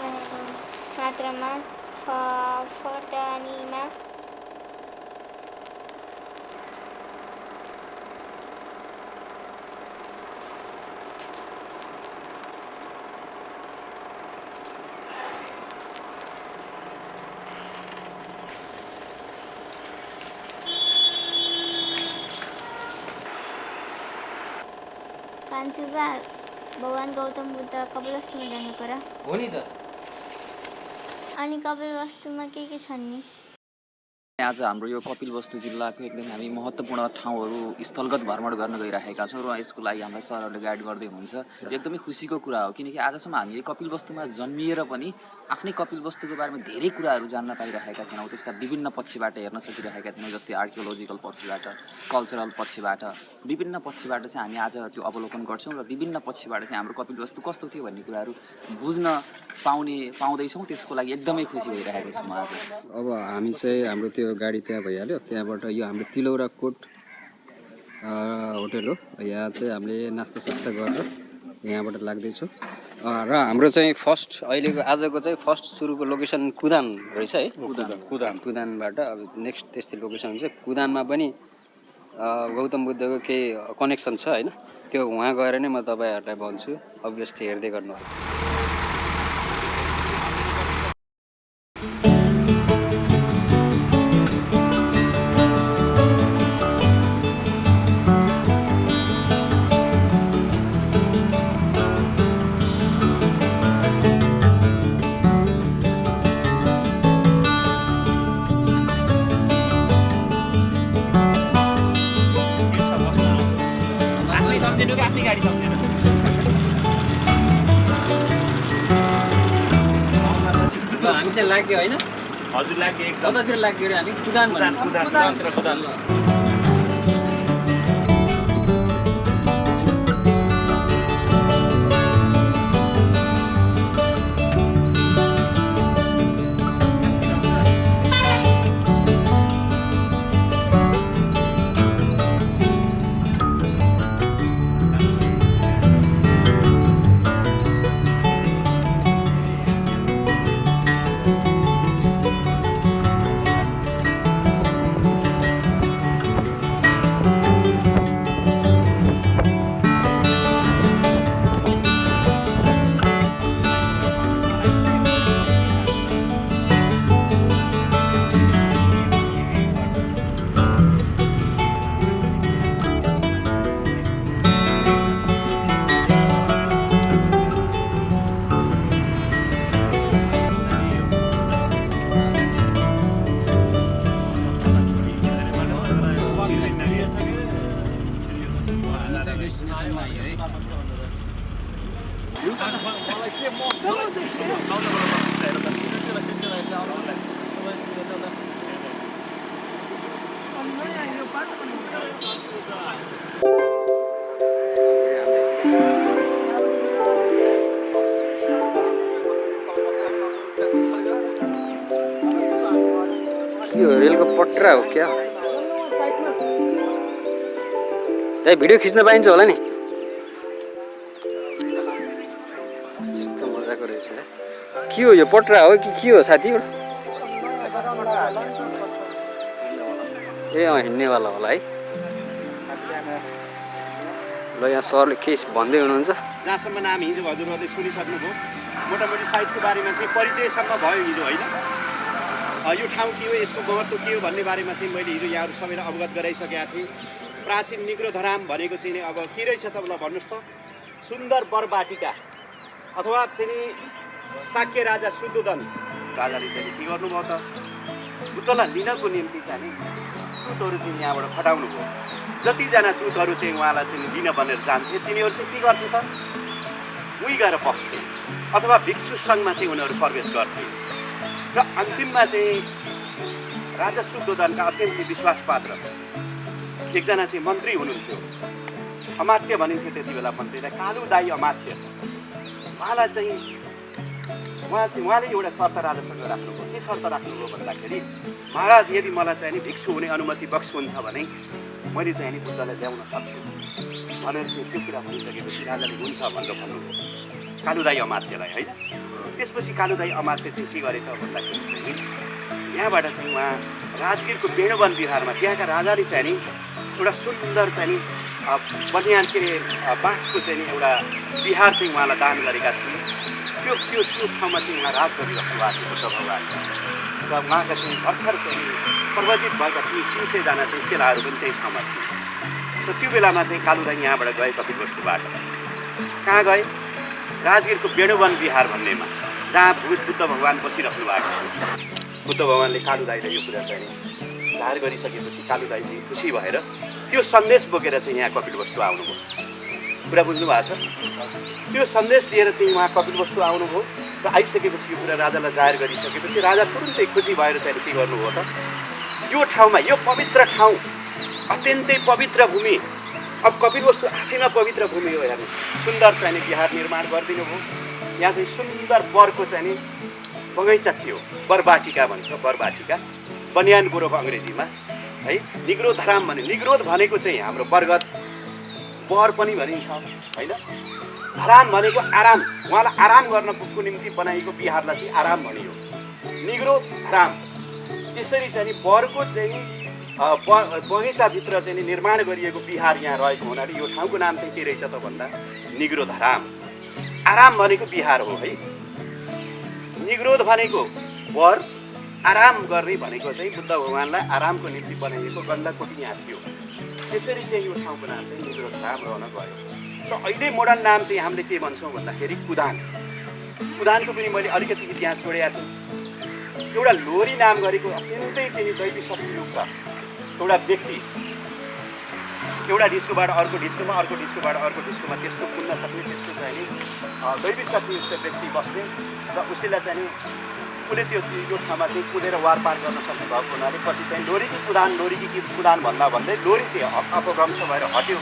मात्रामा फटानीमा कान्छुबा भगवान गौतम बुद्ध कपिलवस्तुमा जन्मेको र हो नि त। अनि कपिलवस्तुमा के छन् नि? आज हाम्रो यो कपिलवस्तु जिल्लाको एकदम हामी महत्त्वपूर्ण ठाउँहरू स्थलगत भ्रमण गर्न गइरहेका छौँ र यसको लागि हामीलाई सरहरूले गाइड गर्दै हुनुहुन्छ। यो एकदमै खुसीको कुरा हो, किनकि आजसम्म हामीले कपिलवस्तुमा जन्मिएर पनि आफ्नै कपिलवस्तुको बारेमा धेरै कुराहरू जान्न पाइरहेका थिएनौँ। त्यसका विभिन्न पक्षबाट हेर्न सकिरहेका थियौँ, जस्तै आर्कियोलोजिकल पक्षबाट, कल्चरल पक्षबाट, विभिन्न पक्षबाट चाहिँ हामी आज त्यो अवलोकन गर्छौँ र विभिन्न पक्षबाट चाहिँ हाम्रो कपिलवस्तु कस्तो थियो भन्ने कुराहरू बुझ्न पाउँदैछौँ। त्यसको लागि एकदमै खुसी भइरहेको छु म आज। अब हामी चाहिँ हाम्रो त्यो गाडी त्यहाँ भइहाल्यो, त्यहाँबाट यो हाम्रो तिलौरा कोट होटल हो, यहाँ चाहिँ हामीले नास्ता गरेर यहाँबाट लाग्दैछौँ र हाम्रो चाहिँ फर्स्ट अहिलेको आजको चाहिँ फर्स्ट सुरुको लोकेसन कुदान रहेछ है। कुदानबाट अब नेक्स्ट त्यस्तै लोकेसन चाहिँ कुदानमा पनि गौतम बुद्धको केही कनेक्सन छ होइन, त्यो वहाँ गएर नै म तपाईँहरूलाई भन्छु, अभियसली हेर्दै गर्नुहोला। आफ्नै गाडी सक्दैन। हामी चाहिँ लाग्यो होइन? हजुर लाग्यो। एकदम कतातिर लाग्यो अरे हामी? कुदान। यो रेलको पट्रा हो क्या? त्यही भिडियो खिच्न पाइन्छ होला नि? यस्तो मजाको रहेछ। के हो यो, पट्रा हो कि के हो साथी? ए हिँड्नेवाला होला है। ल यहाँ सरले के भन्दै हुनुहुन्छ? जहाँसम्म नाम हिजो हजुरहरूले सुनिसक्नुभयो, मोटामोटी साहित्यको बारेमा चाहिँ परिचयसम्म भयो हिजो होइन। यो ठाउँ के हो, यसको महत्त्व के हो भन्ने बारेमा चाहिँ मैले हिजो यहाँहरू सबैलाई अवगत गराइसकेका थिएँ। प्राचीन निग्रोधाराम भनेको चाहिँ नि अब के रहेछ त ल भन्नुहोस् त? सुन्दर बरबाटिका अथवा चाहिँ शाक्य राजा शुद्धोधन राजाले चाहिँ के गर्नुभयो त? बुद्धलाई लिनको निम्ति चाहिँ दूतहरू चाहिँ यहाँबाट खटाउनु भयो। जतिजना दूतहरू चाहिँ उहाँलाई चाहिँ लिन भनेर जान्थे, तिनीहरू चाहिँ के गर्थे त? उही गएर बस्थे अथवा भिक्षु सङ्घमा चाहिँ उनीहरू प्रवेश गर्थे। र अन्तिममा चाहिँ राजा शुद्धोधनका अत्यन्तै विश्वासपात्र एकजना चाहिँ मन्त्री हुनुहुन्थ्यो, अमात्य भनिन्थ्यो त्यति बेला मन्त्रीलाई, कालुदाई अमात्य। उहाँले एउटा शर्त राजासँग राख्नुभयो। के शर्त राख्नुभयो भन्दाखेरि, महाराज यदि मलाई चाहिँ नि भिक्षु हुने अनुमति बक्स हुन्छ भने मैले चाहिँ नि बुद्धलाई ल्याउन सक्छु भनेर चाहिँ त्यो कुरा भनिसकेपछि राजाले हुन्छ भनेर भन्नुभयो कालुदाई अमात्यलाई होइन। त्यसपछि कालुदाई अमात्य चाहिँ के गरे त भन्दाखेरि चाहिँ यहाँबाट चाहिँ उहाँ राजगिरको वेणुवन बिहारमा त्यहाँका राजाले चाहिँ नि एउटा सुन्दर चाहिँ नि बनियान के अरे बाँसको चाहिँ नि एउटा बिहार चाहिँ उहाँलाई दान गरेका थिए। त्यो ठाउँमा चाहिँ उहाँ राज गरिराख्नु भएको थियो बुद्ध भगवान् र उहाँका चाहिँ भर्खर चाहिँ प्रवजित भएका 300जना चाहिँ चेलाहरू पनि त्यही ठाउँमा थिए। र त्यो बेलामा चाहिँ कालुदाई यहाँबाट गए कपिलवस्तुबाट कहाँ गए? राजगिरको वेणुवन बिहार भन्नेमा जहाँ बुद्ध भगवान् बसिराख्नु भएको थियो। बुद्ध भगवान्ले कालुदाईलाई यो कुरा चाहिँ जाहेर गरिसकेपछि कालुदाई चाहिँ खुसी भएर त्यो सन्देश बोकेर चाहिँ यहाँ कपिलवस्तु आउनुभयो। कुरा बुझ्नु भएको छ? त्यो सन्देश लिएर चाहिँ उहाँ कपिलवस्तु आउनुभयो र आइसकेपछि यो कुरा राजालाई जाहेर गरिसकेपछि राजा तुरुन्तै खुसी भएर चाहिँ के गर्नुभयो त यो ठाउँमा यो पवित्र ठाउँ अत्यन्तै पवित्र भूमि अब कपिलवस्तु आफैमा पवित्र भूमि हो हेर्नु सुन्दर चाहिँ बिहार निर्माण गरिदिनु भयो। यहाँ चाहिँ सुन्दर बरको चाहिँ बगैँचा थियो बरबाटिका भन्छ बरबाटिका बनियान गुरोको अङ्ग्रेजीमा है निग्रोधाराम भने निग्रोध भनेको चाहिँ हाम्रो बरगद बर पनि भनिन्छ होइन। धराम भनेको आराम उहाँलाई आराम गर्नको निम्ति बनाइएको बिहारलाई चाहिँ आराम भनियो निग्रोधाराम। त्यसरी चाहिँ बरको चाहिँ बगैँचाभित्र चाहिँ निर्माण गरिएको बिहार यहाँ रहेको हुनाले यो ठाउँको नाम चाहिँ के रहेछ त भन्दा निग्रोधाराम। आराम भनेको बिहार हो है। निग्रोध भनेको वर आराम गर्ने भनेको चाहिँ बुद्ध भगवान्लाई आरामको निम्ति बनाइएको गन्धकोटी यहाँ थियो। त्यसरी चाहिँ यो ठाउँको नाम चाहिँ निग्रोधाराम रहन गयो। र अहिले मोडर्न नाम चाहिँ हामीले के भन्छौँ भन्दाखेरि कुदान। कुदानको पनि मैले अलिकति इतिहास छोडेको थिएँ। एउटा लोरी नाम गरेको अत्यन्तै चाहिँ दैवी शक्तियुक्त एउटा व्यक्ति एउटा डिस्कोबाट अर्को डिस्कोमा अर्को डिस्कोबाट अर्को डिस्कोमा त्यस्तो कुद्न सक्ने त्यस्तो चाहिँ दैवी शक्तियुक्त व्यक्ति बस्ने र उसैलाई चाहिँ उसले त्यो यो ठाउँमा चाहिँ कुदेर वारपार गर्न सक्ने भएको हुनाले पछि चाहिँ लोरीकी कुदान भन्दा भन्दै लोरी चाहिँ अपभ्रंश भएर हट्यो।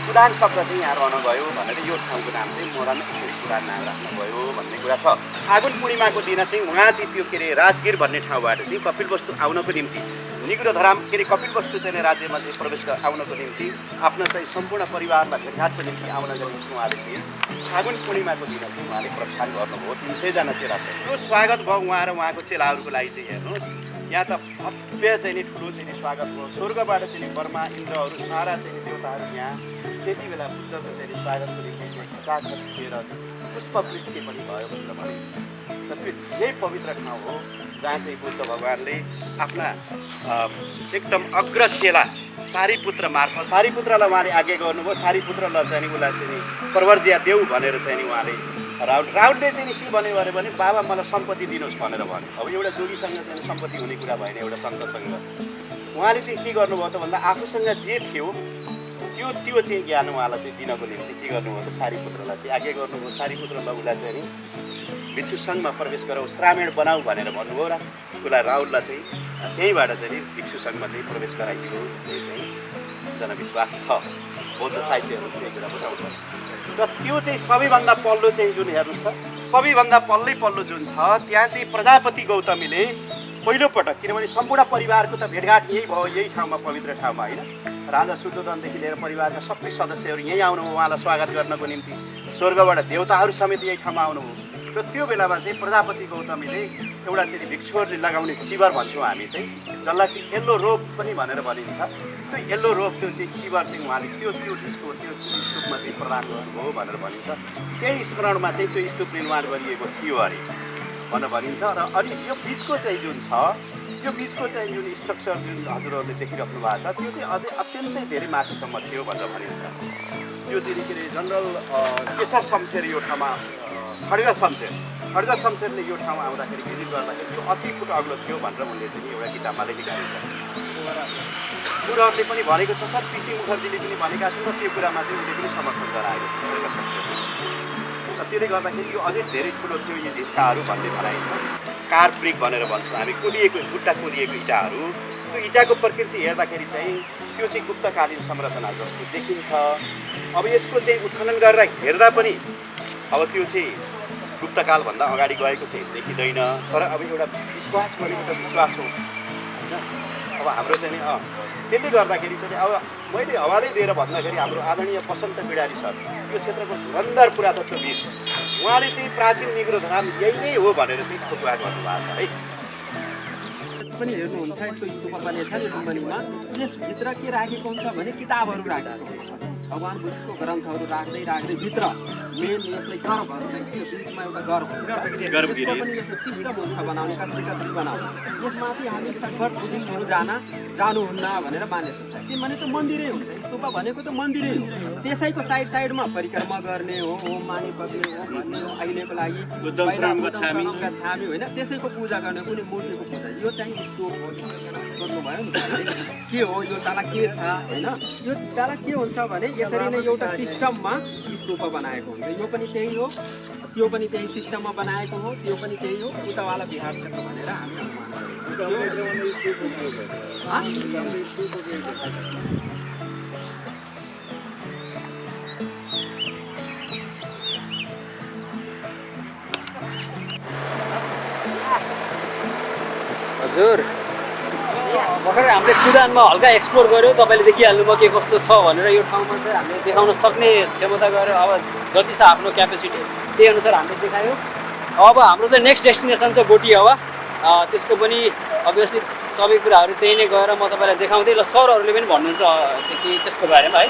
कुदान शब्द चाहिँ यहाँ रहन गयो भनेर यो ठाउँको नाम चाहिँ मोडर्न यसरी कुदान नाम राख्न गयो भन्ने कुरा छ। फागुन पूर्णिमाको दिन चाहिँ उहाँ चाहिँ त्यो के अरे राजगिर भन्ने ठाउँबाट चाहिँ कपिलवस्तु आउनको निम्ति निग्रोधाराम के अरे कपिलवस्तु चाहिँ राज्यमा चाहिँ प्रवेश आउनको निम्ति आफ्नो चाहिँ सम्पूर्ण परिवारलाई भेटघाटको निम्ति आउनको निम्ति उहाँले चाहिँ फागुन पूर्णिमाको दिन चाहिँ उहाँले प्रस्थान गर्नुभयो। 300जना चेला छ। त्यो स्वागत भयो उहाँ र उहाँको चेलाहरूको लागि चाहिँ हेर्नुहोस् यहाँ त भव्य चाहिँ नि ठुलो चाहिँ स्वागत भयो। स्वर्गबाट चाहिँ ब्रह्मा इन्द्रहरू सारा चाहिँ देवताहरू यहाँ त्यति बेला बुद्धको चाहिँ स्वागतको निम्ति चाहिँ खचाखच दिएर पुष्प वृष्टि पनि भयो भनेर भनिन्छ। र त्यो यही पवित्र ठाउँ हो जहाँ चाहिँ बुद्ध भगवान्ले आफ्ना एकदम अग्र चेला सारीपुत्र मार्फत सारीपुत्रलाई उहाँले आज्ञा गर्नुभयो। सारीपुत्रलाई चाहिँ नि उसलाई चाहिँ प्रवर्ज्या देऊ भनेर चाहिँ नि उहाँले राउतले चाहिँ के भन्यो भने बाबा मलाई सम्पत्ति दिनुहोस् भनेर भन्यो। अब एउटा जोगीसँग चाहिँ सम्पत्ति हुने कुरा भएन एउटा सन्तसँग। उहाँले चाहिँ के गर्नुभयो त भन्दा आफूसँग जे थियो त्यो चाहिँ ज्ञान उहाँलाई चाहिँ दिनको निम्ति के गर्नुभयो त सारीपुत्रलाई चाहिँ आज्ञा गर्नुभयो। सारीपुत्रलाई उसलाई चाहिँ नि भिक्षु सङ्घमा प्रवेश गराऊ श्रामेण बनाऊ भनेर भन्नुभयो र उसलाई राहुललाई चाहिँ त्यहीँबाट चाहिँ नि भिक्षु सङ्घमा चाहिँ प्रवेश गराइदियो। यो चाहिँ जनविश्वास छ। बौद्ध साहित्यहरू त्यही कुरा बताउँछ। र त्यो चाहिँ सबैभन्दा पल्लो चाहिँ जुन हेर्नुहोस् त सबैभन्दा पल्लो जुन छ त्यहाँ चाहिँ प्रजापति गौतमीले पहिलोपटक किनभने सम्पूर्ण परिवारको त भेटघाट यही भयो यही ठाउँमा पवित्र ठाउँमा होइन। राजा शुद्धोधनदेखि लिएर परिवारका सबै सदस्यहरू यहीँ आउनुभयो उहाँलाई स्वागत गर्नको निम्ति। स्वर्गबाट देवताहरू समेत यही ठाउँमा आउनुभयो। र त्यो बेलामा चाहिँ प्रजापति गौतमीले एउटा चाहिँ भिक्षुहरूले लगाउने चिबर भन्छौँ हामी चाहिँ जसलाई चाहिँ येल्लो रोब पनि भनेर भनिन्छ। त्यो येल्लो रोब त्यो चाहिँ चिबर चाहिँ उहाँले त्यो स्तूपमा चाहिँ प्रदान गर्नुभयो भनेर भनिन्छ। त्यही स्मरणमा चाहिँ त्यो स्तूप निर्माण गरिएको थियो अरे भनेर भनिन्छ। र अनि यो बिचको चाहिँ जुन छ त्यो बिचको चाहिँ जुन स्ट्रक्चर जुन हजुरहरूले देखिराख्नु भएको छ त्यो चाहिँ अझै अत्यन्तै धेरै माथिसम्म थियो भनेर भनिन्छ। त्यो चाहिँ के अरे जनरल केशव शमशेर यो ठाउँमा खड्ग शमशेरले यो ठाउँमा आउँदाखेरि भिजिट गर्दाखेरि यो 80 फुट अग्लो थियो भनेर उनले चाहिँ एउटा किताबमा लेखेका रहेछ। उनीहरूले पनि भनेको छ सर पिसी मुखर्जीले पनि भनेका छन् र त्यो कुरामा चाहिँ उनले पनि समर्थन गराएको छ खड्ग शमशेरले। र त्यसले गर्दाखेरि यो अझै धेरै ठुलो थियो यो ढिस्काहरू भन्ने भनाइ छ। कार ब्रिक भनेर भन्छौँ हामी कुदिएको खुट्टा कुदिएको इँटाहरू। त्यो इँटाको प्रकृति हेर्दाखेरि चाहिँ त्यो चाहिँ गुप्तकालीन संरचना जस्तो देखिन्छ। अब यसको चाहिँ उत्खनन गरेर हेर्दा पनि अब त्यो चाहिँ गुप्तकालभन्दा अगाडि गएको चाहिँ देखिँदैन। तर अब एउटा विश्वास भनेको त विश्वास हो होइन। अब हाम्रो चाहिँ नि त्यसले गर्दाखेरि चाहिँ अब मैले हवालै दिएर भन्दाखेरि हाम्रो आदरणीय बसन्त बिडारी सर यो क्षेत्रको धुरन्धर पुरातत्त्वविद उहाँले चाहिँ प्राचीन निग्रोधाम यही नै हो भनेर चाहिँ फुटुवा गर्नुभएको छ है। पनि हेर्नुहुन्छ यसको स्तूपा बनेको छ नि लुम्बिनीमा, त्यसभित्र के राखेको हुन्छ भने किताबहरू राखेको हुन्छ, भगवान बुद्धको ग्रन्थहरू राख्दै राख्दै भित्र मेन यसलाई गर्भहरूलाई के बिचमा एउटा गर्भ हुन्छ, यसको पनि यस्तो सिस्टम हुन्छ बनाउने, कसरी बनाउने। यसमाथि हामी सकभर बुद्धिस्टहरू जानुहुन्न भनेर मानेको छ, किनभने त मन्दिरै हुन्छ, स्तूपा भनेको त मन्दिरै हो। त्यसैको साइडमा परिक्रमा गर्ने हो, होम माने बग्ने हो भन्ने हो, अहिलेको लागि गच्छामी होइन, त्यसैको पूजा गर्ने, कुनै मूर्तिको पूजा। यो चाहिँ स्तूप हो, सोध्नुभयो नि के हो यो डाला के छ होइन, यो डाला के हुन्छ भने यसरी नै एउटा सिस्टममा स्तूप बनाएको हुन्छ। यो पनि त्यही हो, त्यो पनि त्यही सिस्टममा बनाएको हो, त्यो पनि त्यही हो, उतावाला बिहार क्षेत्र भनेर हामी हजुर भर्खर हामीले कुदानमा हल्का एक्सप्लोर गऱ्यो, तपाईँले देखिहाल्नुभयो के कस्तो छ भनेर। यो ठाउँमा चाहिँ हामीले देखाउन सक्ने क्षमता गऱ्यो, अब जति छ आफ्नो क्यापेसिटी त्यही अनुसार हामीले देखायो। अब हाम्रो चाहिँ नेक्स्ट डेस्टिनेसन छ गोटी हावा, त्यसको पनि अभियसली सबै कुराहरू त्यही नै गएर म तपाईँलाई देखाउँदै ल सरहरूले पनि भन्नुहुन्छ त्यसको बारेमा है।